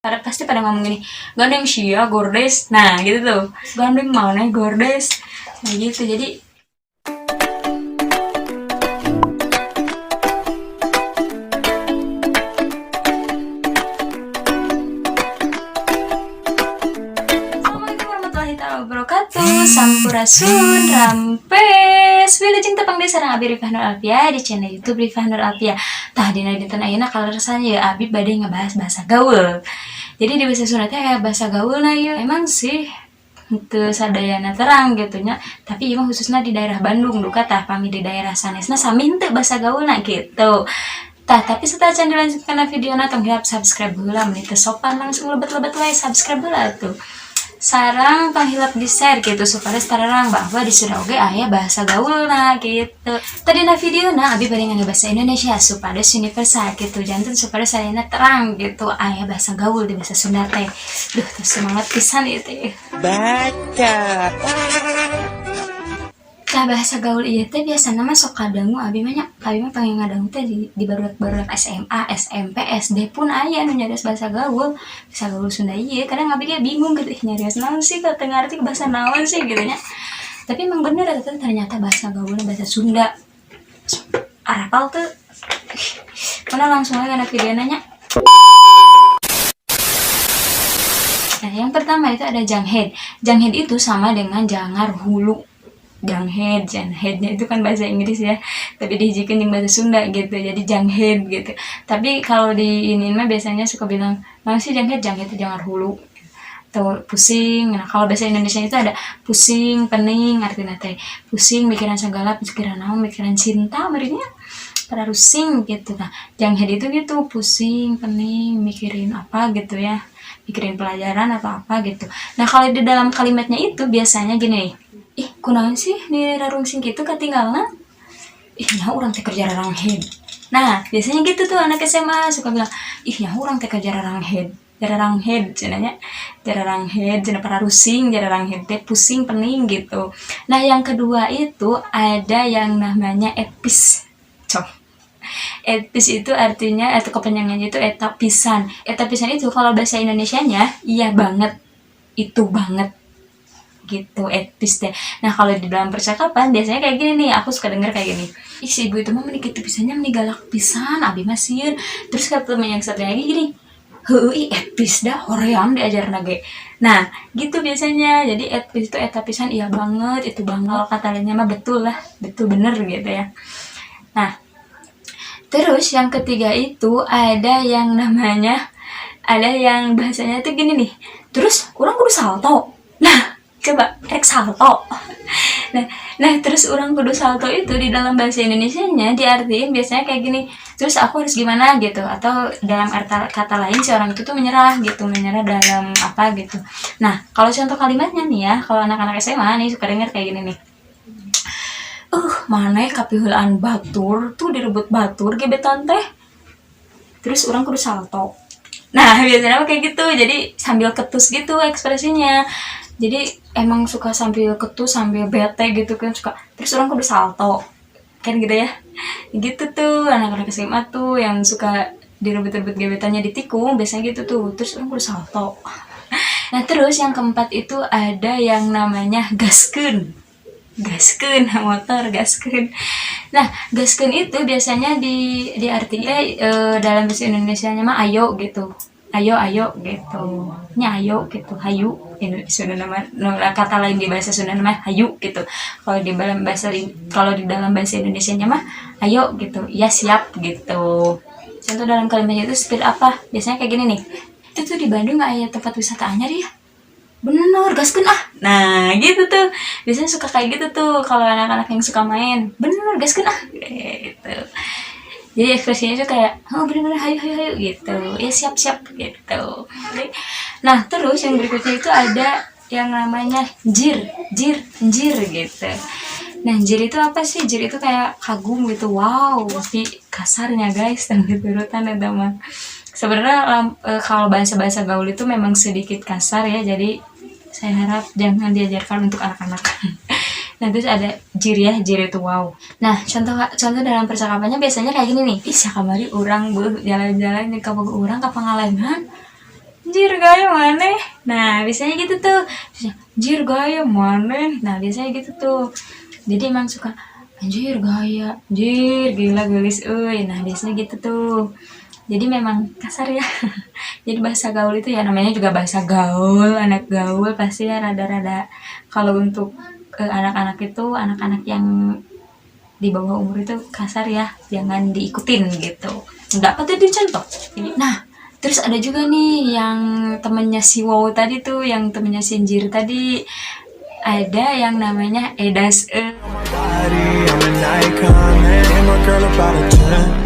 pasti pada ngomong gini, gandeng sia gordes, nah gitu tuh, gandeng mana gordes, nah gitu. Jadi Assalamualaikum warahmatullahi wabarakatuh, sampurasun, rampes, wilujeng tepang deh sareng Abi Rifah Nur Alfia di channel YouTube Rifah Nur Alfia. Tah dina dinten ayeuna rasanya ya Abi bade ngebahas bahasa gaul. Jadi di bahasa Sunda teh aya bahasa gaul na ieu. Emang sih teu sadayana terang gitu nya, tapi ieu mah khususna di daerah Bandung duka tah pami di daerah sanesna sami henteu bahasa gaulna gitu. Tah, tapi setelah can dilanjutkan video na tong hilap subscribe heula mun teu sopan langsung lebet-lebet wae subscribe heula tuh. Sarang panghilap di share gitu supaya tararang bahwa di Sunda oge aya bahasa gaulna gitu. Tadi na video na Abi bade bahasa Indonesia supaya universal gitu. Janten supaya sadayana terang gitu aya bahasa gaul di bahasa Sunda teh. Duh, semangat pisan ieu teh. Baca. Tah bahasa gaul ieu teh biasana mah sok kadangu Abi mah nya. Abi mah pengen ngadangu teh di barudak-barudak SMA, SMP, SD pun aya nu nyarios bahasa gaul. Bahasa gaul Sunda ieu kadang Abi ge bingung gitu nyarios naon sih kalau teu ngarti bahasa naon sih gitu nya. Tapi emang bener eta ternyata bahasa gaulna bahasa Sunda. Arapal teu. Mana langsung aja kana video nanya. Nah, yang pertama itu ada janghead. Janghead itu sama dengan jangar hulu. Jangheadnya itu kan bahasa Inggris ya, tapi dihijikeun jeung bahasa Sunda gitu, jadi janghead gitu. Tapi kalau di ini mah biasanya suka bilang, "Mana sih janghead itu jangar hulu." Atau pusing. Nah, kalau bahasa Indonesia itu ada pusing, pening, artinya teh pusing mikiran segala, pikiran naon, mikiran cinta, meureunnya pada rusing gitu. Nah, janghead itu gitu, pusing, pening, mikirin apa gitu ya, mikirin pelajaran atau apa gitu. Nah, kalau di dalam kalimatnya itu biasanya gini, ih kunaon sih nih rarungsing gitu ketinggalan, ih nya urang teh kerja raranghead. Nah, biasanya gitu tuh anak SMA suka bilang, ih nya urang teh kerja raranghead cenanya, jararanghead cenah para rusing, jararanghead teh pusing, pening gitu. Nah, yang kedua itu ada yang namanya epis. Epis itu artinya atau kepanjangannya itu eta pisan. Eta pisan itu kalau bahasa Indonesianya iya banget, itu banget gitu epis teh. Nah, kalau di dalam percakapan biasanya kayak gini nih, aku suka denger kayak gini, ih si ibu itu mah menik itu pisannya menik galak pisan abi mah sieun. Terus kata temen yang satu lagi gini, heuh epis dah hoream diajarna ge. Nah, gitu biasanya. Jadi epis itu eta pisan iya banget, itu banget. Kalau kata lainnya mah betul lah, betul bener gitu ya. Nah, terus yang ketiga itu ada yang bahasanya tuh gini nih. Terus orang kudu salto. Nah, coba rek salto. Nah, terus orang kudu salto itu di dalam bahasa Indonesianya diartiin biasanya kayak gini. Terus aku harus gimana gitu, atau dalam kata lain si orang itu tuh menyerah gitu, menyerah dalam apa gitu. Nah, kalau contoh kalimatnya nih ya, kalau anak-anak SMA nih suka denger kayak gini nih. Maneh kapiheulaan batur tuh direbut batur gebetan teh. Terus orang kudu salto. Nah, biasanya kayak gitu. Jadi sambil ketus gitu ekspresinya. Jadi emang suka sambil ketus, sambil bete gitu kan suka. Terus orang kudu salto. Kan gitu ya. Gitu tuh anak-anak SMA tuh yang suka direbut-rebut gebetannya ditikung, biasanya gitu tuh. Terus orang kudu salto. Nah, terus yang keempat itu ada yang namanya gaskeun. Motor gaskeun. Nah, gaskeun itu biasanya diartinya dalam bahasa Indonesianya mah ayo gitu. Ayo gitu. Nya ayo gitu, hayu. Sunda nama kata lain di bahasa Sunda nama hayu gitu. Kalau di dalam bahasa Indonesianya mah ayo gitu. Ya siap gitu. Contoh dalam kalimatnya itu seperti apa? Biasanya kayak gini nih. Itu tuh di Bandung nggak ada tempat wisata anyar ya? Bener, gaskeun ah. Nah, gitu tuh. Biasanya suka kayak gitu tuh kalau anak-anak yang suka main. Bener, gaskeun ah. Gitu. Jadi ekspresinya tuh kayak, oh bener-bener hayu gitu. Ya siap-siap gitu. Nah, terus yang berikutnya itu ada yang namanya jir gitu. Nah, jir itu apa sih? Jir itu kayak kagum gitu. Wow, tapi kasarnya guys, dan turutan ada mah. Sebenarnya kalau bahasa-bahasa gaul itu memang sedikit kasar ya, jadi saya harap jangan diajarkan untuk anak-anak. Nah, terus ada jir ya, jir itu wow. Nah, contoh dalam percakapannya biasanya kayak gini nih, ih kamari urang jalan-jalan ke boga urang ke Pangalengan, Anjir gaya maneh. Nah, biasanya gitu tuh. Terus, anjir gaya maneh. Nah, biasanya gitu tuh. Jadi emang suka anjir gaya, anjir gila gelis euy. Nah, biasanya gitu tuh. Jadi memang kasar ya. Jadi bahasa gaul itu ya namanya juga bahasa gaul, anak gaul pasti ya rada-rada kalau untuk anak-anak itu anak-anak yang di bawah umur itu kasar ya, jangan diikutin gitu. Nggak patut dicontoh. Nah, terus ada juga nih yang temennya si Wow tadi tuh, yang temennya si Anjir tadi, ada yang namanya Edas. I'm an icon, man. And my girl about a 10.